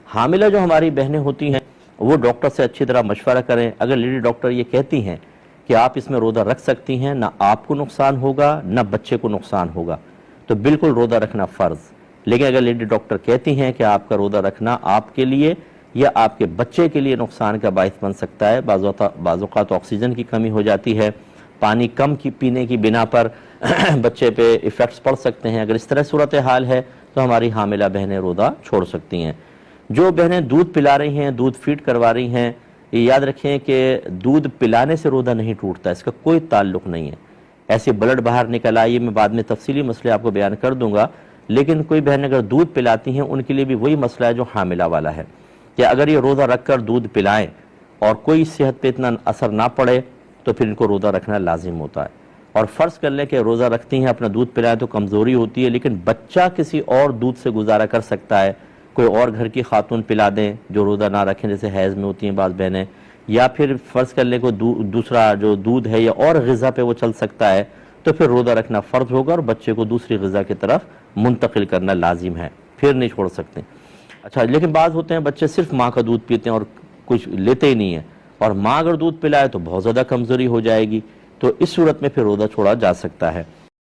حاملہ جو ہماری بہنیں ہوتی ہیں وہ ڈاکٹر سے اچھی طرح مشورہ کریں. اگر لیڈی ڈاکٹر یہ کہتی ہیں کہ آپ اس میں روزہ رکھ سکتی ہیں، نہ آپ کو نقصان ہوگا نہ بچے کو نقصان ہوگا، تو بالکل روزہ رکھنا فرض. لیکن اگر لیڈی ڈاکٹر کہتی ہیں کہ آپ کا روزہ رکھنا آپ کے لیے یا آپ کے بچے کے لیے نقصان کا باعث بن سکتا ہے، بعض اوقات آکسیجن کی کمی ہو جاتی ہے، پانی کم پینے کی بنا پر بچے پہ ایفیکٹس پڑ سکتے ہیں، اگر اس طرح صورتحال ہے تو ہماری حاملہ بہنیں روزہ چھوڑ سکتی ہیں. جو بہنیں دودھ پلا رہی ہیں، دودھ فیڈ کروا رہی ہیں، یہ یاد رکھیں کہ دودھ پلانے سے روزہ نہیں ٹوٹتا، اس کا کوئی تعلق نہیں ہے. ایسے بلڈ باہر نکل آئی، میں بعد میں تفصیلی مسئلے آپ کو بیان کر دوں گا، لیکن کوئی بہن اگر دودھ پلاتی ہیں ان کے لیے بھی وہی مسئلہ ہے جو حاملہ والا ہے کہ اگر یہ روزہ رکھ کر دودھ پلائیں اور کوئی صحت پہ اتنا اثر نہ پڑے تو پھر ان کو روزہ رکھنا لازم ہوتا ہے. اور فرض کر لیں کہ روزہ رکھتی ہیں، اپنا دودھ پلائیں تو کمزوری ہوتی ہے، لیکن بچہ کسی اور دودھ سے گزارا کر سکتا ہے، کوئی اور گھر کی خاتون پلا دیں جو روزہ نہ رکھیں، جیسے حیض میں ہوتی ہیں بعض بہنیں، یا پھر فرض کر لیں کوئی دوسرا جو دودھ ہے یا اور غذا پہ وہ چل سکتا ہے، تو پھر روزہ رکھنا فرض ہوگا اور بچے کو دوسری غذا کی طرف منتقل کرنا لازم ہے، پھر نہیں چھوڑ سکتے. اچھا، لیکن بعض ہوتے ہیں بچے صرف ماں کا دودھ پیتے ہیں اور کچھ لیتے ہی نہیں ہیں، اور ماں اگر دودھ پلائے تو بہت زیادہ کمزوری ہو جائے گی، تو اس صورت میں پھر روزہ چھوڑا جا سکتا ہے.